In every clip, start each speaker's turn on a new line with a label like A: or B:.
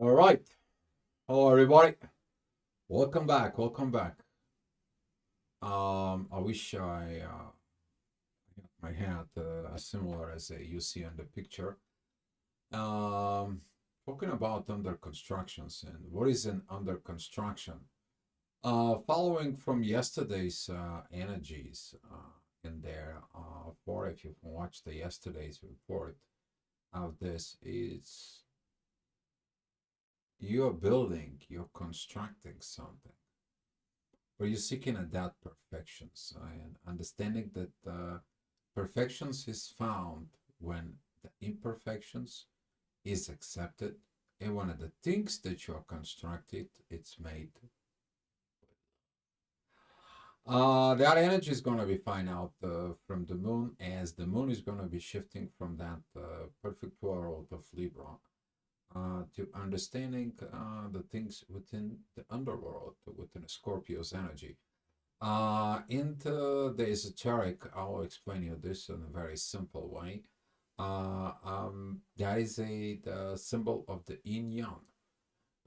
A: All right. Hello, everybody. Welcome back. Welcome back. I wish I had as similar as you see on the picture. Um, Talking about under constructions and what is an under construction. Following from yesterday's energies in there, for if you've watched the yesterday's report of this, it's you're building, you're constructing something. Or you're seeking at that perfections and understanding that perfections is found when the imperfections is accepted and one of the things that you are constructed it's made. That energy is going to be fine out from the moon as the moon is going to be shifting from that perfect world of Libra to understanding the things within the underworld, within Scorpio's energy. In the esoteric, I'll explain you this in a very simple way. That is the symbol of the yin yang.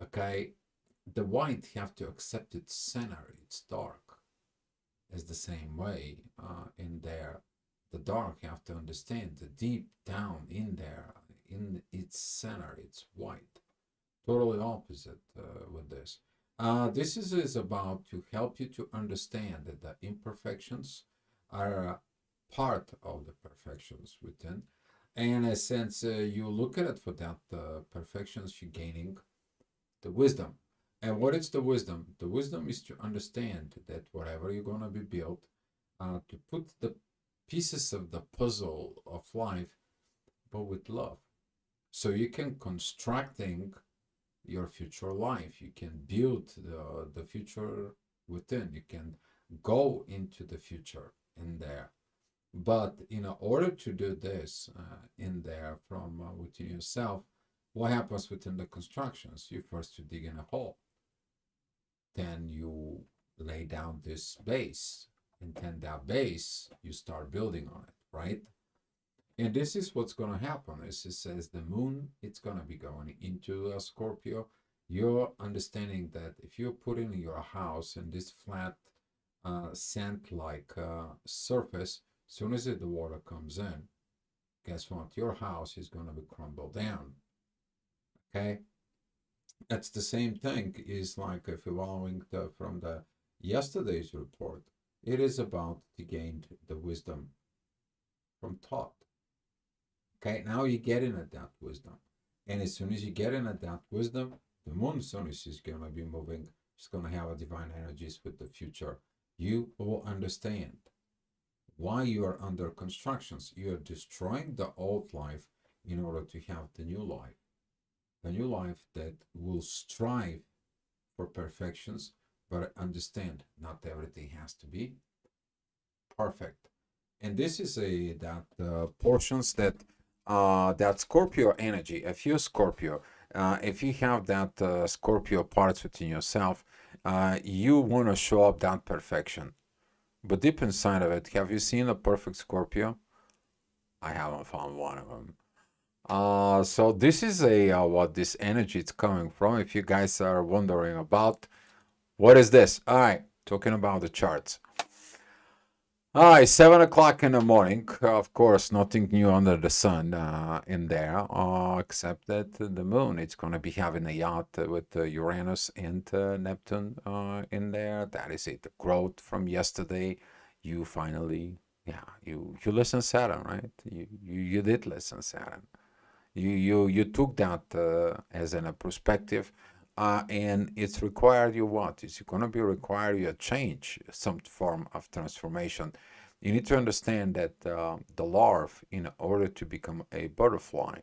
A: Okay, the white have to accept its center, it's dark. Is the same way in there. The dark have to understand the deep down in there, in its center, it's white. Totally opposite with this. This is about to help you to understand that the imperfections are part of the perfections within. And since you look at it for that, the perfections you're gaining the wisdom. And what is the wisdom? The wisdom is to understand that whatever you're going to be built, to put the pieces of the puzzle of life, but with love. So you can constructing your future life. You can build the future within. You can go into the future in there. But in order to do this in there from within yourself, what happens within the constructions? You first to dig in a hole. Then you lay down this base. And then that base, you start building on it, right? And this is what's going to happen. This is as the moon, it's going to be going into a Scorpio. You're understanding that if you're putting your house in this flat sand-like surface, as soon as the water comes in, guess what? Your house is going to be crumbled down. Okay? That's the same thing. Is like if you're following from the yesterday's report, it is about to gain the wisdom from thought. Okay, now you're getting at that wisdom. And as soon as you get in at that wisdom, the moon as soon as it's going to be moving, it's going to have a divine energies with the future. You will understand why you are under constructions. You are destroying the old life in order to have the new life. The new life that will strive for perfections, but understand not everything has to be perfect. And this is that portions that that Scorpio energy. If you're Scorpio, if you have that Scorpio parts within yourself, you want to show up that perfection. But deep inside of it, have you seen a perfect Scorpio? I haven't found one of them. So this is what this energy is coming from. If you guys are wondering about what is this, all right, talking about the charts. All right, 7 o'clock in the morning. Of course, nothing new under the sun in there, except that the moon. It's going to be having a yacht with Uranus and Neptune in there. That is it. The growth from yesterday. You finally, yeah, you listen Saturn, right? You did listen Saturn. You took that as a perspective, and it's required you what? It's going to be required you a change, some form of transformation. You need to understand that the larva, in order to become a butterfly,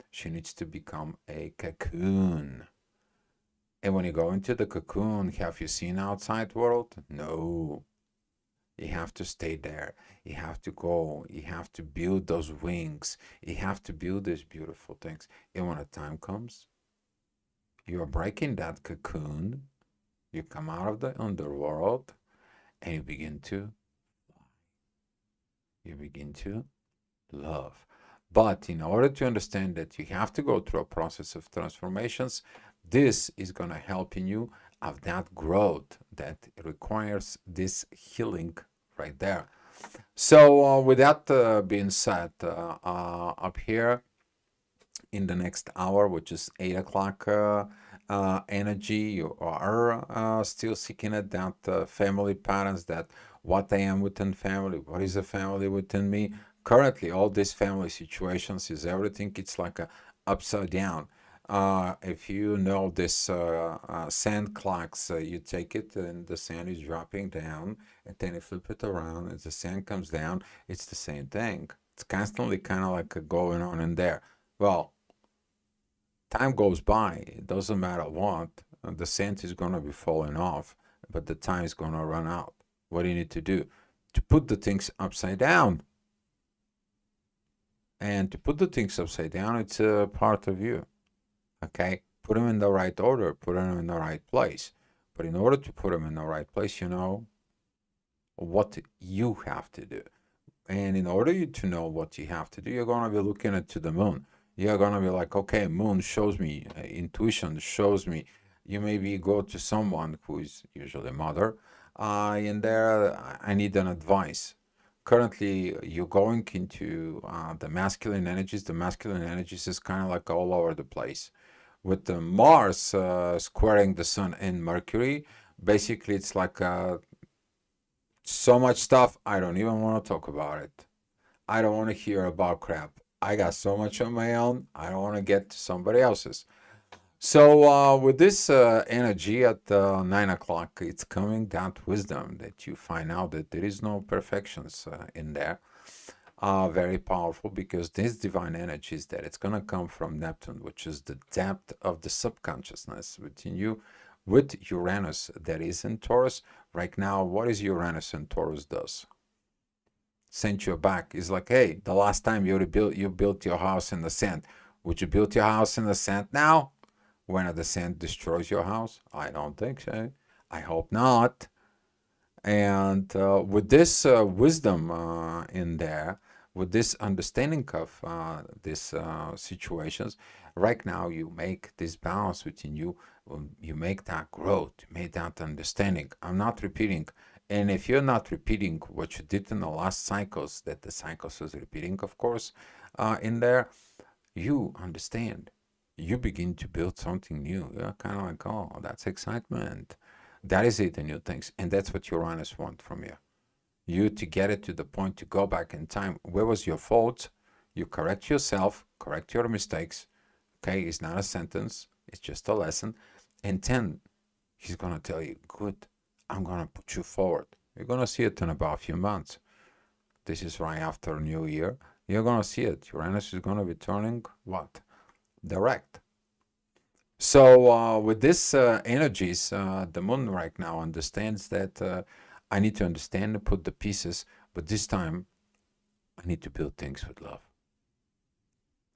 A: she needs to become a cocoon. And when you go into the cocoon, have you seen outside world? No. You have to stay there. You have to go. You have to build those wings. You have to build these beautiful things. And when the time comes, you are breaking that cocoon. You come out of the underworld and you begin to fly. You begin to love. But in order to understand that you have to go through a process of transformations, This is going to help in you of that growth that requires this healing right there. So with that being said, up here in the next hour, which is 8 o'clock energy, you are still seeking at that family patterns, that what I am within family, what is a family within me. Currently, all these family situations is everything. It's like a upside down. If you know this sand clocks, you take it and the sand is dropping down, and then you flip it around and the sand comes down. It's the same thing. It's constantly kind of like going on in there. Well, time goes by, it doesn't matter what, the sand is going to be falling off, but the time is going to run out. What do you need to do? To put the things upside down. And to put the things upside down, it's a part of you. Okay? Put them in the right order, put them in the right place. But in order to put them in the right place, you know what you have to do. And in order to know what you have to do, you're going to be looking into the moon. You're going to be like, okay, moon shows me, intuition shows me. You maybe go to someone who is usually a mother, and there I need an advice. Currently, you're going into the masculine energies. The masculine energies is kind of like all over the place. With the Mars squaring the sun and Mercury, basically it's like so much stuff, I don't even want to talk about it. I don't want to hear about crap. I got so much on my own. I don't want to get to somebody else's. So with this energy at 9 o'clock, it's coming that wisdom that you find out that there is no perfections in there. Very powerful, because this divine energies that it's going to come from Neptune, which is the depth of the subconsciousness within you, with Uranus that is in Taurus. Right now, what is Uranus in Taurus does? Sent you back. It's like, hey, the last time you built your house in the sand. Would you build your house in the sand now? When the sand destroys your house? I don't think so. I hope not. And with this wisdom in there, with this understanding of these situations, right now you make this balance within you. You make that growth, you make that understanding. I'm not repeating. And if you're not repeating what you did in the last cycles, that the cycles was repeating, of course, in there, you understand. You begin to build something new. You're kind of like, oh, that's excitement. That is it, the new things. And that's what Uranus wants from you. You to get it to the point to go back in time. Where was your fault? You correct yourself, correct your mistakes. Okay, it's not a sentence. It's just a lesson. And then he's going to tell you, good, I'm going to put you forward. You're going to see it in about a few months. This is right after New Year. You're going to see it. Uranus is going to be turning what? Direct. So with this energies, the moon right now understands that I need to understand and put the pieces, but this time I need to build things with love.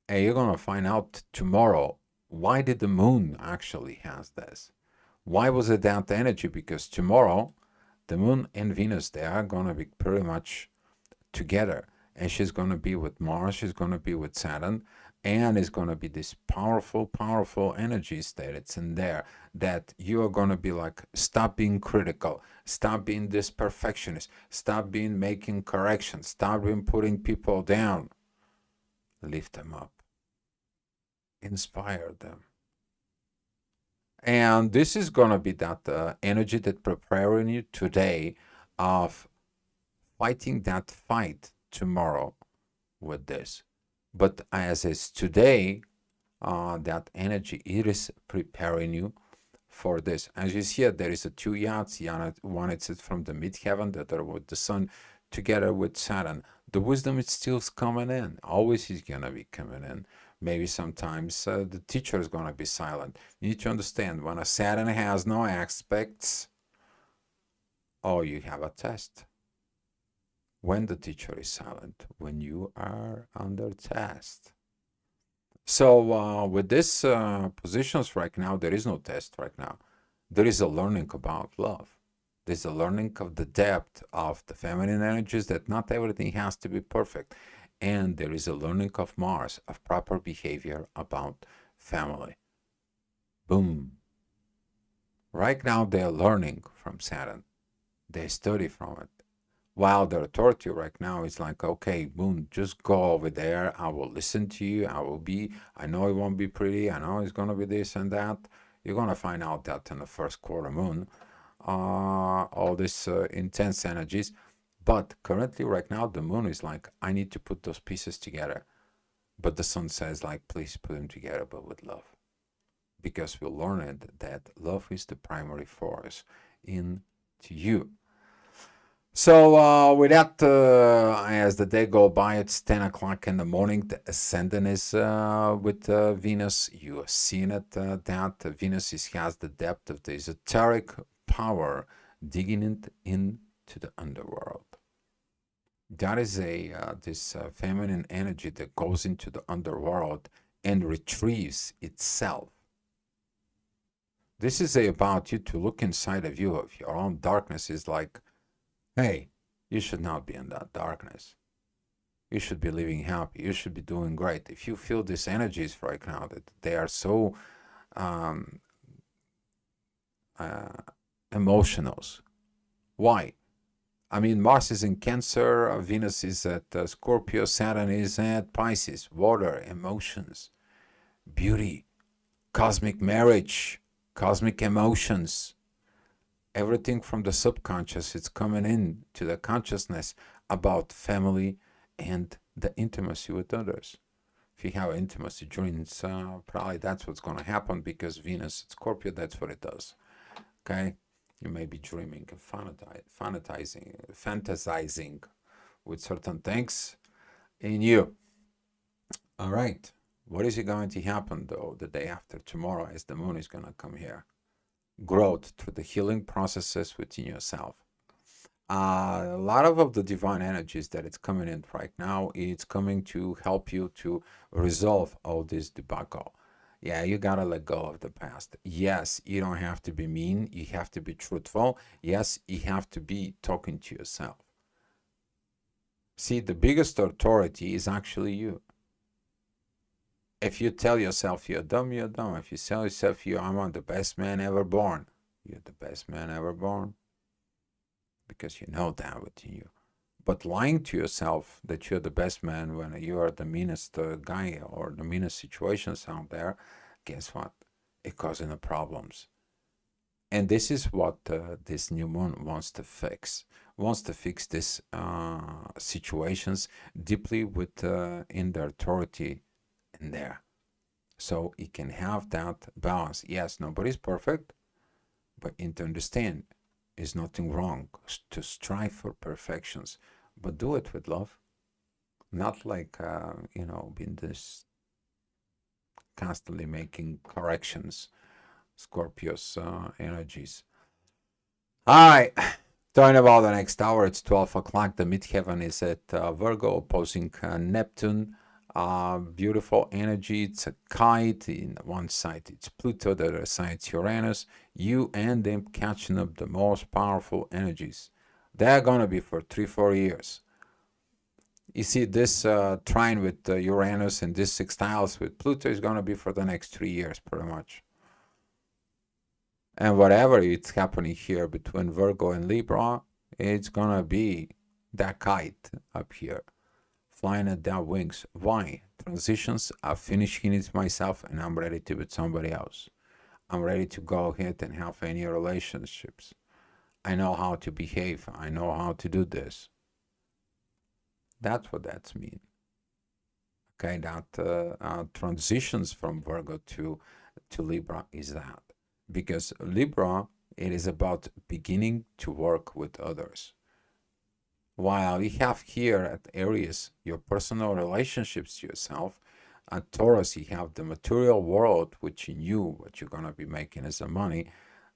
A: And you're going to find out tomorrow, why did the moon actually has this? Why was it that energy? Because tomorrow, the moon and Venus, they are going to be pretty much together. And she's going to be with Mars, she's going to be with Saturn, and it's going to be this powerful, powerful energies that it's in there, that you are going to be like, stop being critical, stop being this perfectionist, stop being making corrections, stop being putting people down. Lift them up. Inspire them. And this is going to be that energy that preparing you today of fighting that fight tomorrow with this. But as is today, that energy, it is preparing you for this. As you see it, there is a two yachts. One is from the midheaven, the other with the sun, together with Saturn. The wisdom is still coming in. Always is going to be coming in. Maybe sometimes the teacher is going to be silent. You need to understand, when a Saturn has no aspects, oh, you have a test. When the teacher is silent, when you are under test. So with these positions right now, there is no test right now. There is a learning about love. There's a learning of the depth of the feminine energies, that not everything has to be perfect. And there is a learning of Mars, of proper behavior about family. boom. Right now they're learning from Saturn. They study from it. While their authority right now is like, okay, boom, just go over there. I will listen to you. I know it won't be pretty. I know it's going to be this and that. You're going to find out that in the first quarter moon, all these intense energies. But currently, right now, the moon is like, I need to put those pieces together. But the sun says, like, please put them together, but with love. Because we learned that love is the primary force into you. So with that, as the day go by, it's 10 o'clock in the morning. The ascendant is with Venus. You are seeing it that Venus has the depth of the esoteric power, digging it into the underworld. That is this feminine energy that goes into the underworld and retrieves itself. This is about you to look inside of you, of your own darkness. Is like, hey, you should not be in that darkness. You should be living happy. You should be doing great. If you feel these energies right now that they are so emotional, why? I mean, Mars is in Cancer, Venus is at Scorpio, Saturn is at Pisces. Water, emotions, beauty, cosmic marriage, cosmic emotions. Everything from the subconscious, it's coming in to the consciousness about family and the intimacy with others. If you have intimacy dreams, probably that's what's going to happen, because Venus, Scorpio, that's what it does. Okay? You may be dreaming and fantasizing with certain things in you. All right. What is going to happen, though, the day after tomorrow, as the moon is going to come here? Growth through the healing processes within yourself. A lot of the divine energies that it's coming in right now, it's coming to help you to resolve all this debacle. Yeah, you gotta let go of the past. Yes, you don't have to be mean. You have to be truthful. Yes, you have to be talking to yourself. See, the biggest authority is actually you. If you tell yourself you're dumb, you're dumb. If you tell yourself I'm the best man ever born, you're the best man ever born. Because you know that within you. But lying to yourself that you're the best man when you are the meanest guy or the meanest situations out there, guess what? It causes the problems. And this is what this new moon wants to fix. Wants to fix these situations deeply with in the authority in there. So it can have that balance. Yes, nobody's perfect, but in to understand, is nothing wrong to strive for perfections, but do it with love. Not like, being this constantly making corrections, Scorpio's energies. All right, talking about the next hour, it's 12 o'clock. The midheaven is at Virgo, opposing Neptune. Beautiful energy. It's a kite. In one side it's Pluto, the other side it's Uranus. You and them catching up the most powerful energies. They're gonna be for 3-4 years. You see, this trine with Uranus and this sextiles with Pluto is gonna be for the next 3 years, pretty much. And whatever it's happening here between Virgo and Libra, it's gonna be that kite up here, flying at their wings. Why? Transitions, I've finished it myself and I'm ready to be with somebody else. I'm ready to go ahead and have any relationships. I know how to behave. I know how to do this. That's what that's mean. Okay, that transitions from Virgo to Libra is that. Because Libra, it is about beginning to work with others. While you have here at Aries your personal relationships to yourself, at Taurus you have the material world, which in you, what you're going to be making as a money.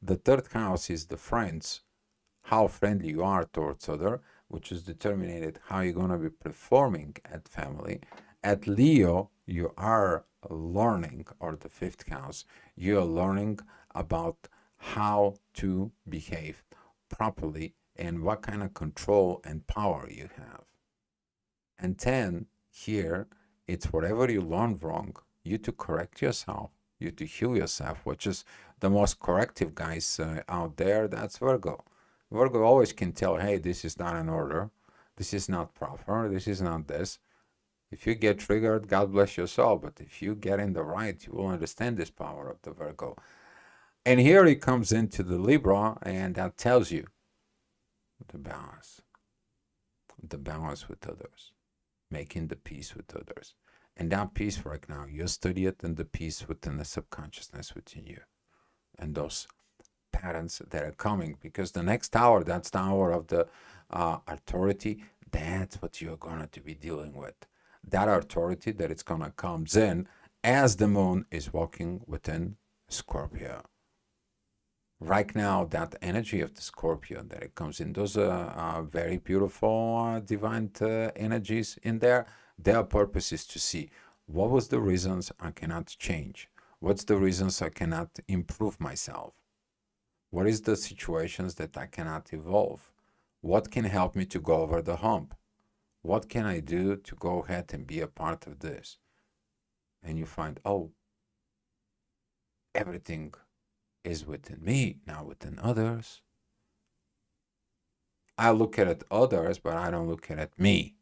A: The third house is the friends, how friendly you are towards other, which is determined how you're going to be performing at family. At Leo, you are learning, or the fifth house, you are learning about how to behave properly and what kind of control and power you have. And 10, here, it's whatever you learned wrong, you to correct yourself you to heal yourself, which is the most corrective guys out there. That's Virgo. Virgo always can tell, hey, this is not in order, this is not proper, this is not this. If you get triggered, God bless your soul. But if you get in the right, you will understand this power of the Virgo. And here he comes into the Libra, and that tells you the balance with others, making the peace with others. And that peace right now, you study it in the peace within the subconsciousness within you. And those patterns that are coming, because the next hour, that's the hour of the authority. That's what you're going to be dealing with. That authority that it's going to comes in as the moon is walking within Scorpio. Right now, that energy of the Scorpio that it comes in, those are very beautiful divine energies in there. Their purpose is to see what was the reasons I cannot change. What's the reasons I cannot improve myself? What is the situations that I cannot evolve? What can help me to go over the hump? What can I do to go ahead and be a part of this? And you find, oh, everything is within me, not within others. I look at others, but I don't look at me.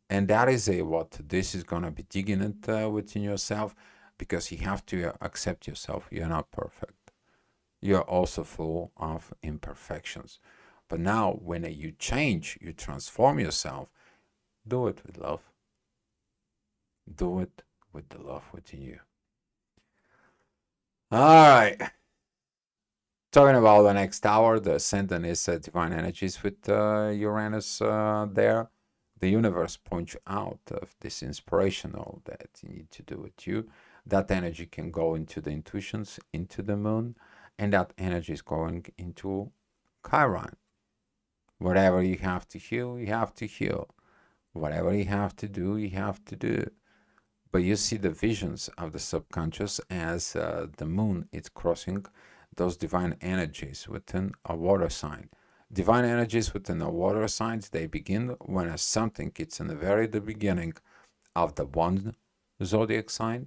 A: And that is what this is going to be digging it within yourself, because you have to accept yourself. You're not perfect. You're also full of imperfections. But now when you change, you transform yourself, do it with love. Do it with the love within you. All right. Talking about the next hour, the ascendant is divine energies with Uranus there. The universe points you out of this inspirational that you need to do with you. That energy can go into the intuitions, into the moon, and that energy is going into Chiron. Whatever you have to heal, you have to heal. Whatever you have to do, you have to do. But you see the visions of the subconscious as the moon is crossing those divine energies within a water sign. Divine energies within a water signs, they begin when something it's in the very beginning of the one zodiac sign,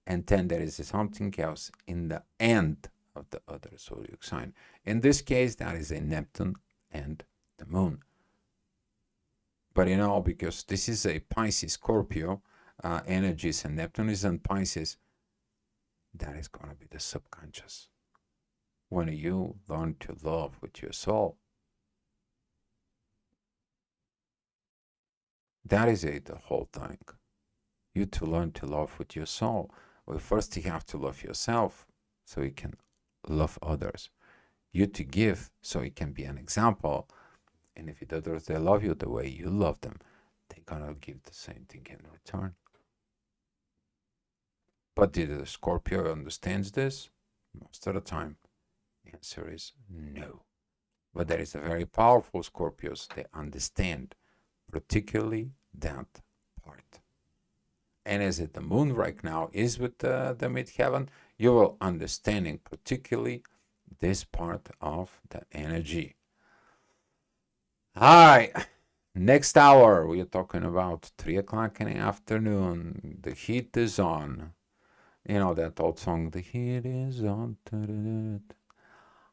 A: and then there is something else in the end of the other zodiac sign. In this case, that is a Neptune and the moon. But because this is a Pisces Scorpio energies, and Neptune is in Pisces, that is going to be the subconscious. When you learn to love with your soul, that is the whole thing. You to learn to love with your soul. Well, first you have to love yourself so you can love others. You to give so you can be an example. And if the others, they love you the way you love them, they're going to give the same thing in return. But did the Scorpio understands this? Most of the time, the answer is no. But there is a very powerful Scorpios. They understand, particularly that part. And as the moon right now is with the midheaven, you will understanding particularly this part of the energy. All right. Next hour, we are talking about 3 o'clock in the afternoon. The heat is on. You know that old song, the heat is on.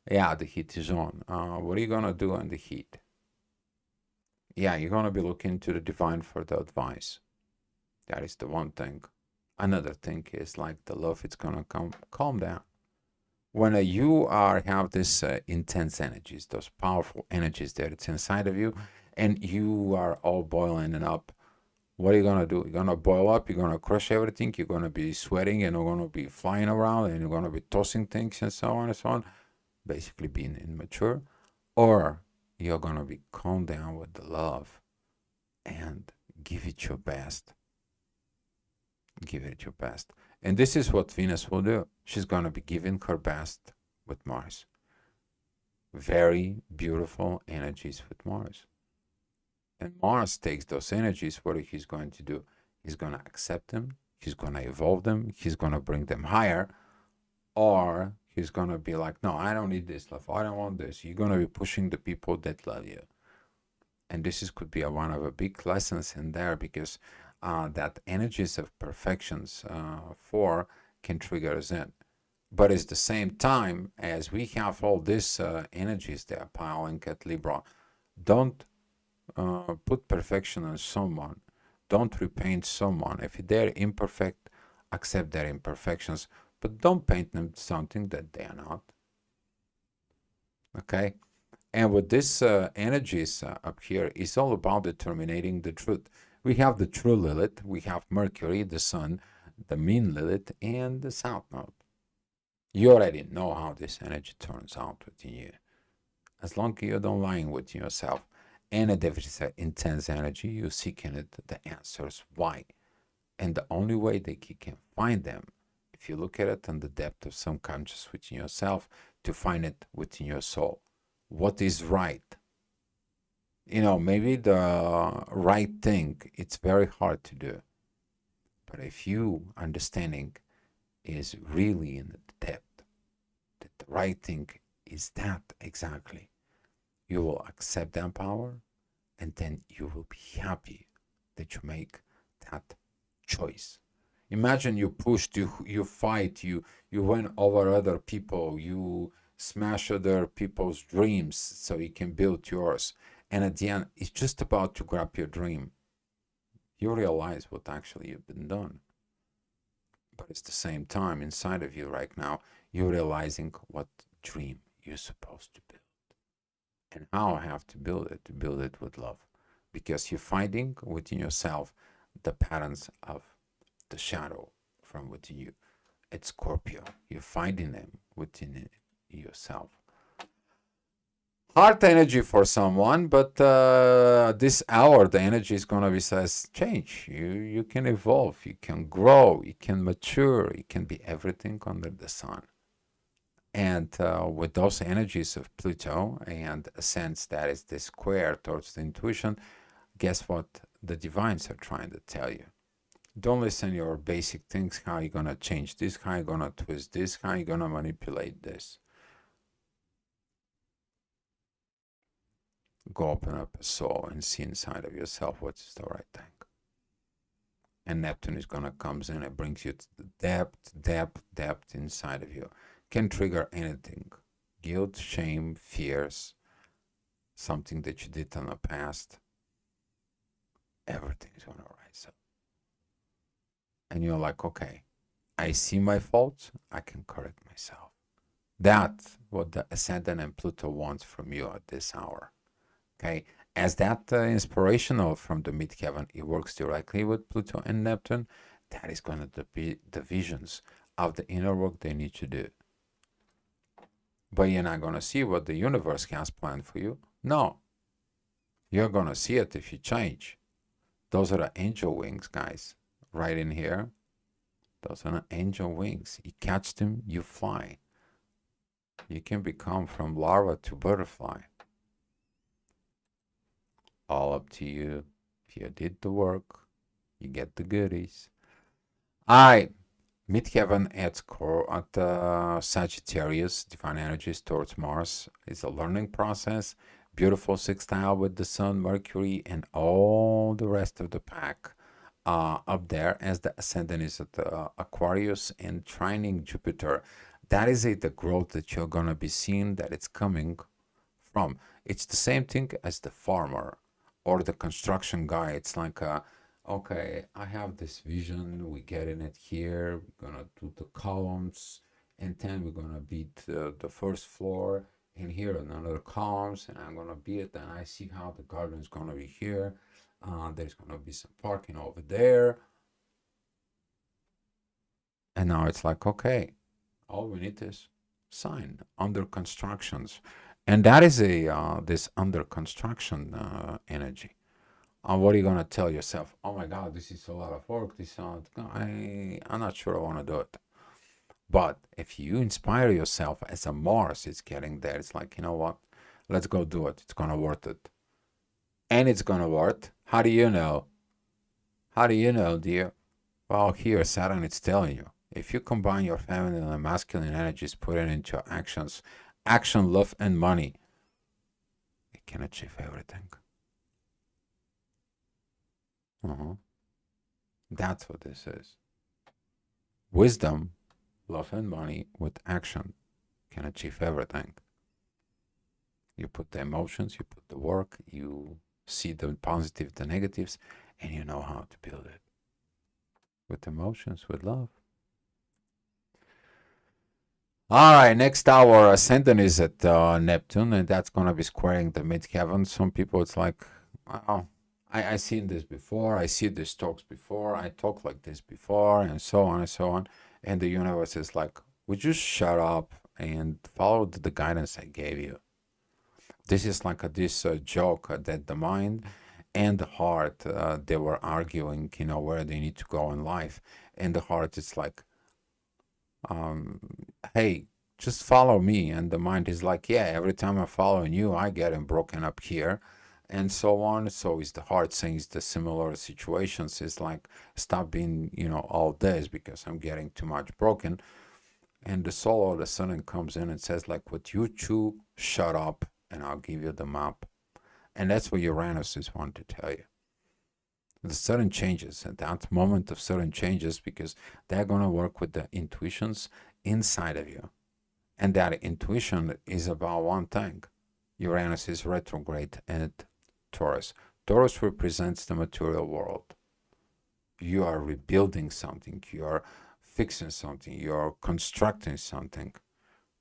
A: Yeah, the heat is on. What are you going to do on the heat? Yeah, you're going to be looking to the divine for the advice. That is the one thing. Another thing is like the love, it's going to calm down. When you have this intense energies, those powerful energies that it's inside of you, and you are all boiling it up, what are you going to do? You're going to boil up, you're going to crush everything, you're going to be sweating, and you're going to be flying around, and you're going to be tossing things and so on and so on, basically being immature. Or you're going to be calm down with the love and give it your best. Give it your best. And this is what Venus will do. She's going to be giving her best with Mars. Very beautiful energies with Mars. And Mars takes those energies. What he's going to do? He's going to accept them. He's going to evolve them. He's going to bring them higher. Or he's going to be like, no, I don't need this love. I don't want this. You're going to be pushing the people that love you. And this could be one of the big lessons in there, because that energies of perfections 4 can trigger us in. But it's the same time as we have all these energies that are piling at Libra. Don't put perfection on someone. Don't repaint someone. If they're imperfect, accept their imperfections, but don't paint them something that they are not. Okay? And with this energies up here, it's all about determining the truth. We have the true Lilith, we have Mercury, the Sun, the mean Lilith, and the South Node. You already know how this energy turns out within you. As long as you don't lying with yourself, and if it's an intense energy, you seeking it, the answers why. And the only way that you can find them, if you look at it in the depth of some conscious within yourself, to find it within your soul. What is right? You know, maybe the right thing, it's very hard to do. But if you understanding is really in the depth, that the right thing is that exactly, you will accept that power, and then you will be happy that you make that choice. Imagine you pushed, you fight, you went over other people, you smash other people's dreams so you can build yours. And at the end, it's just about to grab your dream. You realize what actually you've been done. But it's the same time inside of you right now, you're realizing what dream you're supposed to build. And how I have to build it with love. Because you're finding within yourself the patterns of the shadow from within you. It's Scorpio. You're finding them within yourself. Hard energy for someone, but this hour the energy is gonna be says change. You can evolve, you can grow, you can mature, you can be everything under the sun. And with those energies of Pluto and a sense that is the square towards the intuition, guess what the divines are trying to tell you? Don't listen to your basic things, how you're gonna change this, how you're gonna twist this, how you're gonna manipulate this. Go open up a soul and see inside of yourself what is the right thing. And Neptune is gonna comes in and brings you to the depth inside of you. Can trigger anything. Guilt, shame, fears, something that you did in the past. Everything is gonna rise up. And you're like, okay, I see my faults, I can correct myself. That's what the Ascendant and Pluto wants from you at this hour. Okay, as that inspirational from the midheaven, it works directly with Pluto and Neptune. That is going to be the visions of the inner work they need to do. But you're not going to see what the universe has planned for you. No, you're going to see it if you change. Those are the angel wings, guys, right in here. Those are the angel wings. You catch them, you fly. You can become from larva to butterfly. All up to you. If you did the work, you get the goodies. Midheaven at Sagittarius, divine energies towards Mars, is a learning process. Beautiful sextile with the Sun, Mercury, and all the rest of the pack up there, as the Ascendant is at Aquarius and trining Jupiter. That is the growth that you're going to be seeing, that it's coming from. It's the same thing as the farmer or the construction guy. It's like, okay, I have this vision, we get in it here, we're gonna do the columns, and then we're gonna beat the first floor, and here another columns, and I'm gonna beat it, and I see how the garden is gonna be here. There's gonna be some parking over there. And now it's like, okay, all we need is sign under constructions. And that is this under construction energy. What are you gonna tell yourself? Oh my God, this is a lot of work. I'm not sure I want to do it. But if you inspire yourself as a Mars, it's getting there. It's like, you know what? Let's go do it. It's gonna worth it, and it's gonna work. How do you know? How do you know, dear? Well, here Saturn is telling you. If you combine your feminine and masculine energies, put it into actions, action, love, and money, you can achieve everything. That's what this is. Wisdom love and money with action can achieve everything. You put the emotions, you put the work, you see the positive, the negatives, and you know how to build it. With emotions, with love. All right, next our ascendant is at Neptune, and that's going to be squaring the midheaven. Some people, it's like, wow, I've seen this before. I see these talks before. I talk like this before, and so on and so on. And the universe is like, would you shut up and follow the guidance I gave you? This is like this joke that the mind and the heart, they were arguing, where they need to go in life. And the heart is like, hey, just follow me. And the mind is like, yeah, every time I'm following you, I get broken up here, and so on. So is the heart saying the similar situations. It's like, stop being, all this because I'm getting too much broken. And the soul all of a sudden comes in and says, like, what you chew, shut up, and I'll give you the map. And that's what Uranus is wanting to tell you. The sudden changes, at that moment of sudden changes, because they're going to work with the intuitions inside of you. And that intuition is about one thing. Uranus is retrograde and Taurus. Taurus represents the material world. You are rebuilding something. You are fixing something. You are constructing something.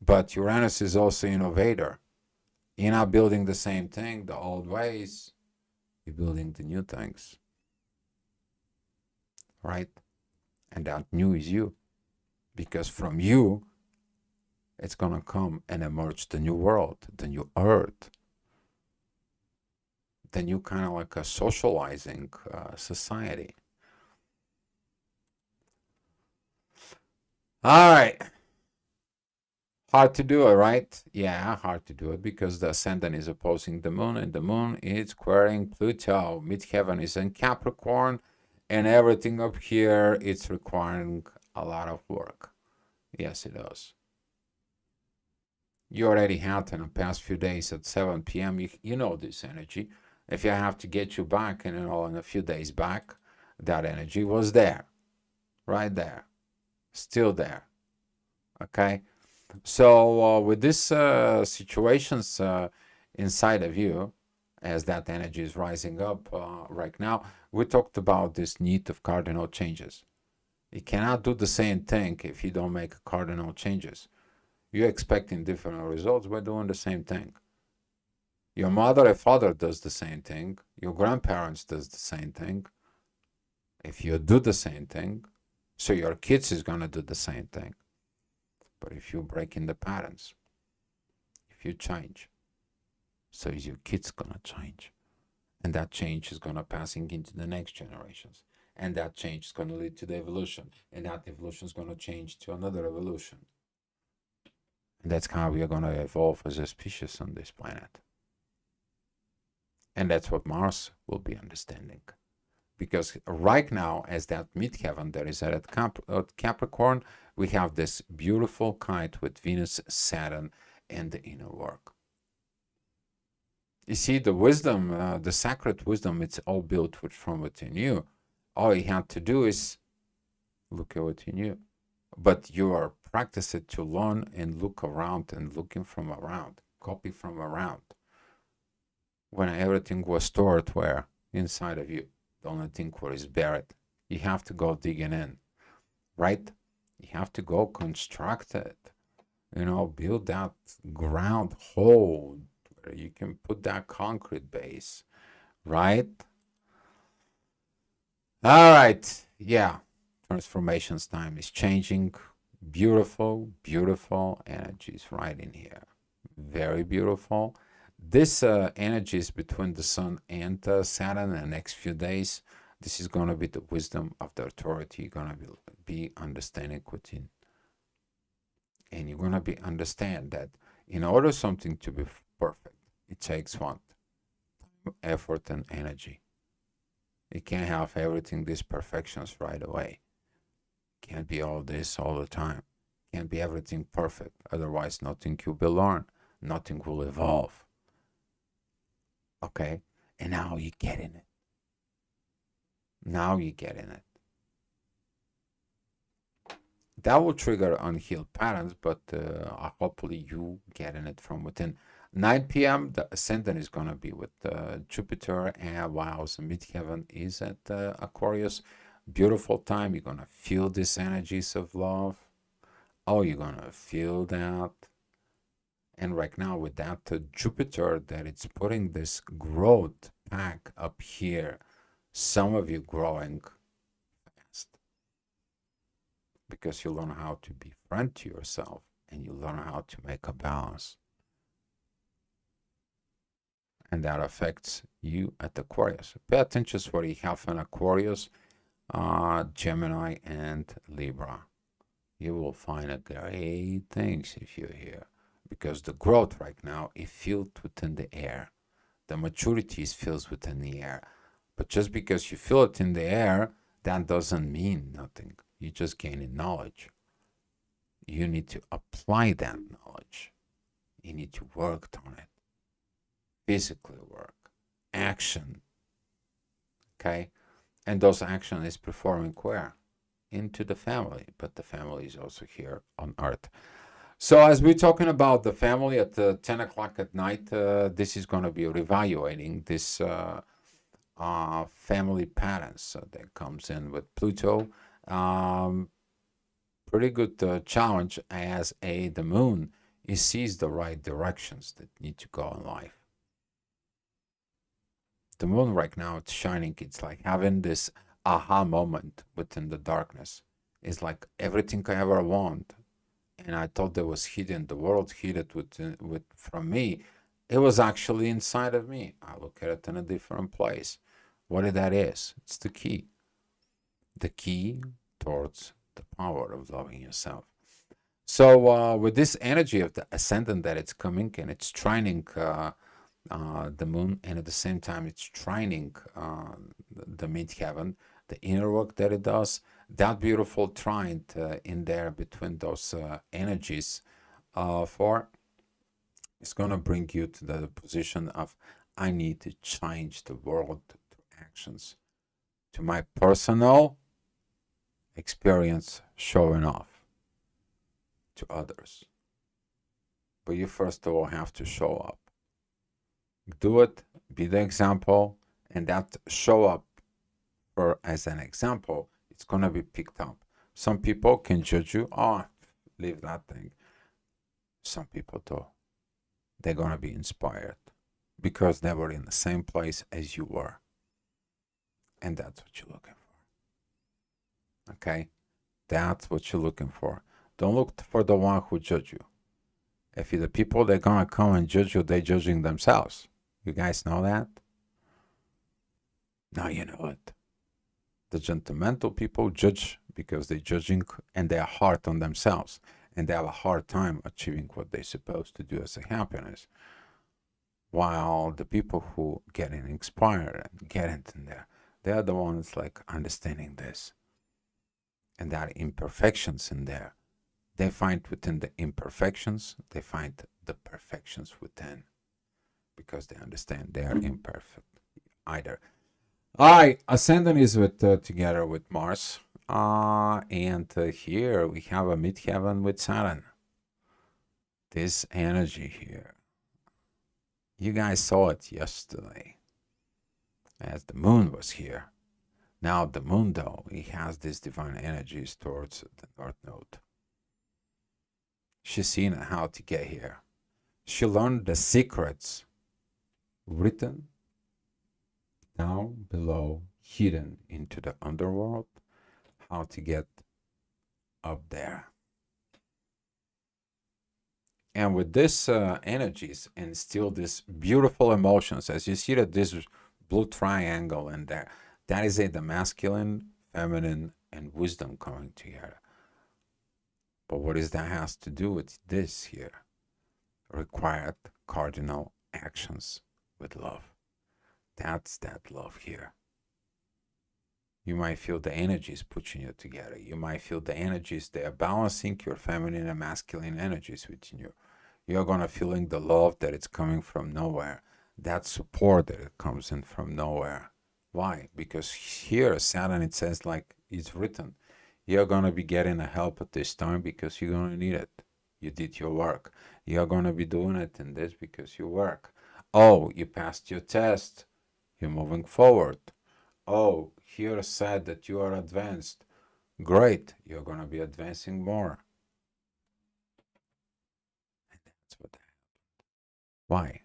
A: But Uranus is also innovator. You're not building the same thing, the old ways. You're building the new things. Right? And that new is you. Because from you, it's going to come and emerge the new world, the new earth. The new kind of like a socializing society. All right. Hard to do it, right? Yeah, hard to do it because the ascendant is opposing the moon, and the moon is squaring Pluto. Midheaven is in Capricorn, and everything up here, it's requiring a lot of work. Yes, it does. You already had in the past few days at 7 p.m. You know this energy. If I have to get you back, and in a few days back, that energy was there, right there, still there. Okay. So with these situations inside of you, as that energy is rising up right now, we talked about this need of cardinal changes. You cannot do the same thing if you don't make cardinal changes. You're expecting different results by doing the same thing. Your mother or father does the same thing. Your grandparents does the same thing. If you do the same thing, so your kids is going to do the same thing. But if you break in the patterns, if you change, so is your kids going to change. And that change is going to passing into the next generations. And that change is going to lead to the evolution. And that evolution is going to change to another evolution. And that's how we are going to evolve as a species on this planet. And that's what Mars will be understanding. Because right now, as that midheaven that is at Capricorn, we have this beautiful kite with Venus, Saturn, and the inner work. You see, the wisdom, the sacred wisdom, it's all built from within you. All you have to do is look at within you. But you are practicing to learn and look around and looking from around, copy from around. When everything was stored where? Inside of you. The only thing where is buried. You have to go digging in, right? You have to go construct it. Build that ground hole where you can put that concrete base, right? All right. Yeah. Transformations time is changing. Beautiful, beautiful energies right in here. Very beautiful. This energy is between the Sun and Saturn in the next few days. This is going to be the wisdom of the authority. You're going to be understanding within. And you're going to be understand that in order something to be perfect, it takes what? Effort and energy. You can't have everything, these perfections right away. Can't be all this all the time. Can't be everything perfect. Otherwise, nothing will be learned. Nothing will evolve. Okay? And now you get in it. Now you get in it. that will trigger unhealed patterns, but hopefully you getting it from within. 9 p.m. the ascendant is going to be with Jupiter, and while the midheaven is at Aquarius. Beautiful time. You're going to feel these energies of love. Oh, you're going to feel that. And right now with that Jupiter, that it's putting this growth pack up here, some of you growing fast because you learn how to be friend to yourself and you learn how to make a balance. And that affects you at Aquarius. Pay attention to what you have in Aquarius, Gemini, and Libra. You will find a great things if you're here, because the growth right now is filled within the air. The maturity is filled within the air. But just because you feel it in the air, that doesn't mean nothing. You're just gaining knowledge. You need to apply that knowledge. You need to work on it. Physically work. Action. Okay? And those action is performing where? Into the family. But the family is also here on Earth. So as we're talking about the family at 10 o'clock at night, this is going to be reevaluating this family patterns. So that comes in with Pluto. Pretty good challenge as the moon, it sees the right directions that need to go in life. The moon right now, it's shining. It's like having this aha moment within the darkness. It's like everything I ever want, and I thought that was hidden. The world hid it from me. It was actually inside of me. I look at it in a different place. What that is? It's the key. The key towards the power of loving yourself. So with this energy of the ascendant that it's coming and it's trining the moon, and at the same time it's trining the midheaven, the inner work that it does, that beautiful trine in there between those energies it's going to bring you to the position of, I need to change the world through actions, to my personal experience showing off to others. But you first of all have to show up. Do it, be the example, and that show up as an example, it's going to be picked up. Some people can judge you, oh, leave that thing. Some people do. They're going to be inspired because they were in the same place as you were. And that's what you're looking for. Okay? That's what you're looking for. Don't look for the one who judge you. If the people that are going to come and judge you, they're judging themselves. You guys know that? Now you know it. The judgmental people judge because they're judging and they're hard on themselves. And they have a hard time achieving what they're supposed to do as a happiness. While the people who get inspired and get into there, they're the ones like understanding this. And there are imperfections in there. They find within the imperfections, they find the perfections within. Because they understand they are imperfect either. All right, ascendant is together with Mars. And here we have a midheaven with Saturn. This energy here. You guys saw it yesterday as the moon was here. Now the moon, though, it has these divine energies towards the North Node. She's seen how to get here. She learned the secrets written down below, hidden into the underworld, how to get up there. And with this energies and still these beautiful emotions, as you see that this blue triangle in there, that is the masculine, feminine, and wisdom coming together. But what is that has to do with this here? Required cardinal actions with love. That's that love here. You might feel the energies pushing you together. You might feel the energies, they are balancing your feminine and masculine energies within you. You're going to feeling the love that it's coming from nowhere. That support that it comes in from nowhere. Why? Because here, Saturn, it says like it's written,
B: You're going to be getting a help at this time because you're going to need it. You did your work. You're going to be doing it in this because you work. Oh, you passed your test. You're moving forward. Oh, here said that you are advanced. Great. You're going to be advancing more. And that's what happened. Why?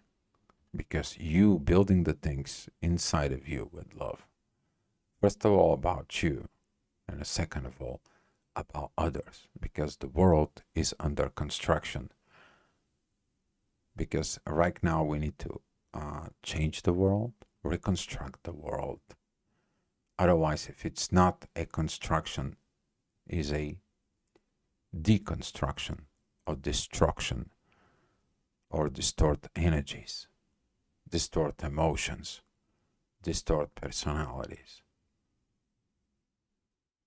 B: Because you building the things inside of you with love. First of all, about you. And second of all, about others. Because the world is under construction. Because right now we need to change the world, reconstruct the world. Otherwise, if it's not a construction, is a deconstruction or destruction or distort energies, distort emotions, distort personalities.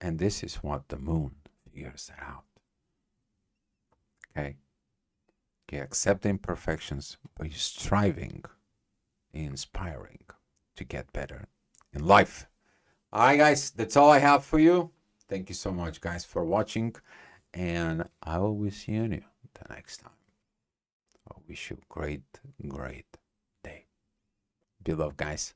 B: And this is what the moon figures out. Okay? You accept the imperfections, but you're striving, inspiring to get better in life. All right, guys, that's all I have for you. Thank you so much, guys, for watching. And I will be seeing you the next time. I wish you a great, great day. Be loved, guys.